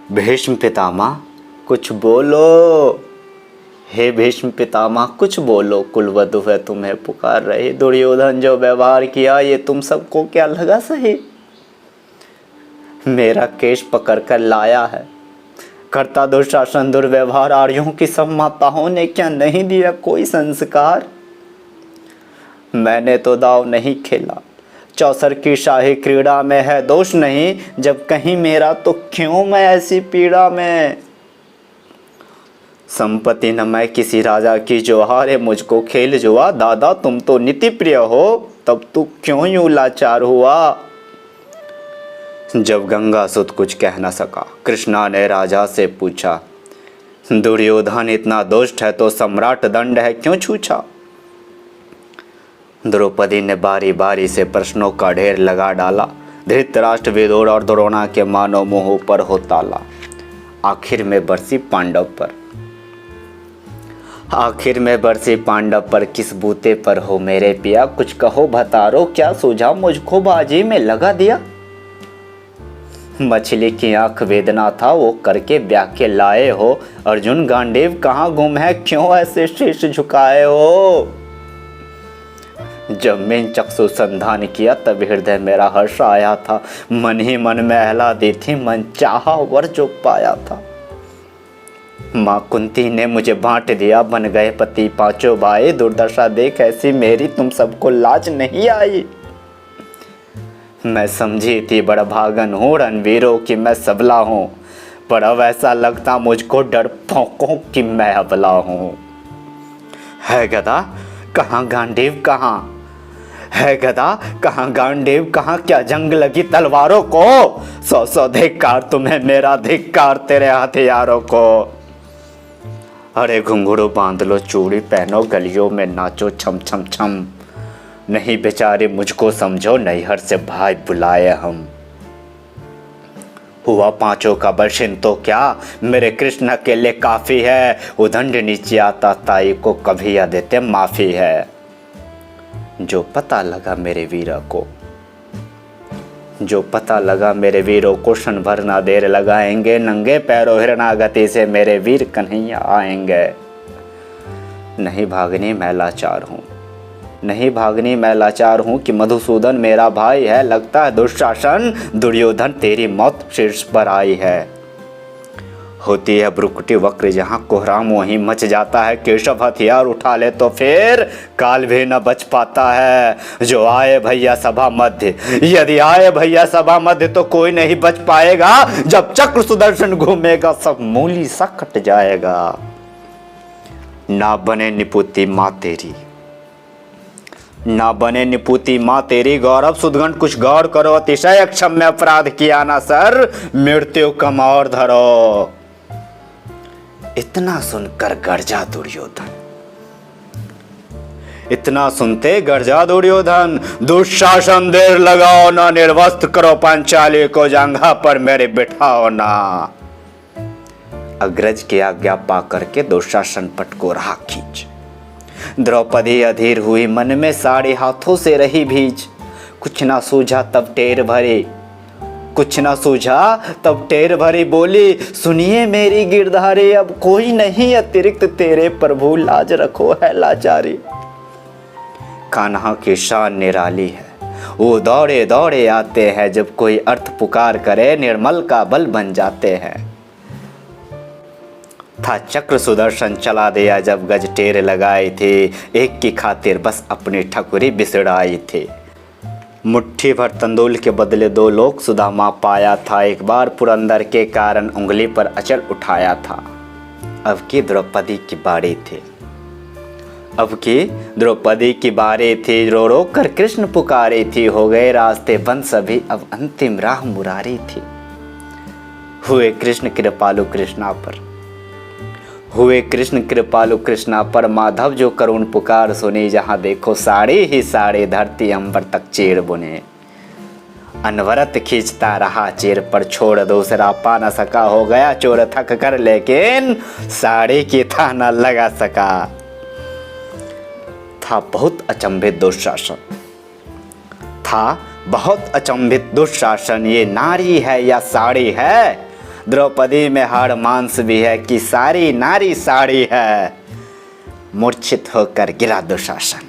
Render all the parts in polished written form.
भीष्म पितामह कुछ बोलो। हे भीष्म पितामह कुछ बोलो, कुलवधु है तुम्हें पुकार रही। दुर्योधन जो व्यवहार किया ये तुम सबको क्या लगा सही? मेरा केश पकड़ कर लाया है, करता दुशासन दुर्व्यवहार। आर्यों की सब माताओं ने क्या नहीं दिया कोई संस्कार? मैंने तो दाव नहीं खेला, चौसर की शाही क्रीड़ा में है दोष नहीं। जब कहीं मेरा तो क्यों मैं ऐसी पीड़ा में? संपत्ति न मैं किसी राजा की जो हारे मुझको खेल जुआ। दादा तुम तो नीति प्रिय हो, तब तू क्यों यूं लाचार हुआ? जब गंगा सुत कुछ कह न सका, कृष्णा ने राजा से पूछा। दुर्योधन इतना दुष्ट है तो सम्राट दंड है क्यों छूछा? द्रौपदी ने बारी बारी से प्रश्नों का ढेर लगा डाला। धृतराष्ट्र, विदुर और द्रोणा के मानो मुंह पर हो ताला। आखिर में बरसी पांडव पर, आखिर में बरसी पांडव पर। किस बूते पर हो मेरे पिया, कुछ कहो भतारो, क्या सूझा मुझको बाजी में लगा दिया? मछली की आंख वेदना था वो करके ब्याह के लाए हो। अर्जुन गांडीव कहाँ गुम है, क्यों ऐसे शीश झुकाए हो? जब मैं चक्षु संधान किया तब हृदय मेरा हर्ष आया था। मन ही मन में आहला दी थी, मन चाहा वर जो पाया था। माँ कुंती ने मुझे बांट दिया, बन गए पति पांचों भाई। दुर्दशा देख ऐसी मेरी तुम सबको लाज नहीं आई? मैं समझी थी बड़ा भागन हूँ रणवीरों की मैं सबला हूँ, पर अब ऐसा लगता मुझको डरपोकों की मैं अबला हूँ। है गदा कहाँ, गांडीव कहाँ है? गदा कहाँ, गांडीव कहाँ? क्या जंग लगी तलवारों को? सौ सौ धिक्कार तुम्हें मेरा, धिक्कार तेरे हथियारों को। अरे घुंघरू बांध लो, चूड़ी पहनो, गलियों में नाचो छम छम छम। नहीं बेचारे मुझको समझो, नैहर से भाई बुलाए हम। हुआ पांचों का बर्शिन तो क्या, मेरे कृष्ण अकेले काफी है। उदंड नीचे आता ताई को कभी या देते माफी है। जो पता लगा मेरे वीरों को, जो पता लगा मेरे वीरों को, क्षण भर ना देर लगाएंगे। नंगे पैरों हिरणागति से मेरे वीर कन्हैया आएंगे। नहीं भागनी मैं लाचार हूँ, नहीं भागनी मैं लाचार हूँ कि मधुसूदन मेरा भाई है। लगता है दुशासन दुर्योधन तेरी मौत शीर्ष पर आई है। होती है ब्रुकुटी वक्र जहाँ कोहराम वहीं मच जाता है। केशव हथियार उठा ले तो फिर काल भी न बच पाता है। जो आए भैया सभा मध्य, यदि आए भैया सभा मध्य तो कोई नहीं बच पाएगा। जब चक्र सुदर्शन घूमेगा सब मूली सा कट जाएगा। ना बने निपुति माँ तेरी, ना बने निपुति माँ तेरी। गौरव सुदगंड कुछ गौर करो, अतिशय अक्षम्य अपराध किया ना सर, मृत्यु कम और धरो। इतना सुनकर गर्जा दुर्योधन, इतना सुनते गर्जा दुर्योधन। दुशासन देर लगाओ ना, निर्वस्त्र करो पांचाली को, जांघा पर मेरे बिठाओ ना। अग्रज की आज्ञा पा करके दुशासन पट को रहा खींच। द्रौपदी अधीर हुई मन में, साड़ी हाथों से रही भीज। कुछ ना सूझा तब टेर भरी, कुछ ना सूझा तब टेर भरी बोली। सुनिए मेरी गिरधारी, अब कोई नहीं अतिरिक्त तेरे प्रभु, लाज रखो है लाचारी। कान्हा की शान निराली है, वो दौड़े दौड़े आते हैं। जब कोई अर्थ पुकार करे निर्मल का बल बन जाते हैं। था चक्र सुदर्शन चला दिया जब गज टेर लगाई थी। एक की खातिर बस अपनी ठकुरी बिसड़ाई थी। मुट्ठी भर तंदूल के बदले दो लोग सुदामा पाया था। एक बार पुरंदर के कारण उंगली पर अचल उठाया था। अब की द्रौपदी की बारी थी, अब की द्रौपदी की बारी थी। रो रो कर कृष्ण पुकारी थी। हो गए रास्ते बंद सभी, अब अंतिम राह मुरारी थी। हुए कृष्ण कृपालु कृष्णा पर, हुए कृष्ण कृपालु कृष्णा पर। माधव जो करुण पुकार सुनी, जहाँ देखो साड़ी ही साड़ी, धरती अंबर तक चीर बुने। अनवरत खींचता रहा चीर पर, छोड़ दूसरा पा न सका। हो गया चोर थक कर, लेकिन साड़ी की था न लगा सका। था बहुत अचंभित दुशासन, था बहुत अचंभित दुशासन। ये नारी है या साड़ी है? द्रौपदी में हाड़ मांस भी है कि सारी नारी साड़ी है। मूर्छित होकर गिरा दुशासन,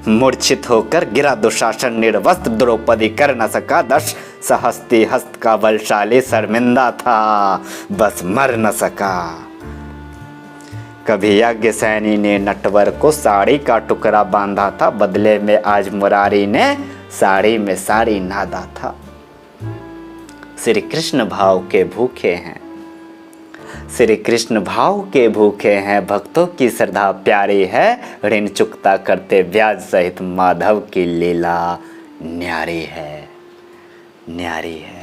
मूर्छित होकर गिरा दुशासन, निर्वस्त्र द्रौपदी कर न सका दश सहस्ती हस्त का बलशाली शर्मिंदा था, बस मर न सका। कभी यज्ञ सैनी ने नटवर को साड़ी का टुकड़ा बांधा था, बदले में आज मुरारी ने साड़ी में साड़ी नादा था। श्री कृष्ण भाव के भूखे हैं, श्री कृष्ण भाव के भूखे हैं, भक्तों की श्रद्धा प्यारी है, ऋण चुकता करते ब्याज सहित माधव की लीला न्यारी है, न्यारी है।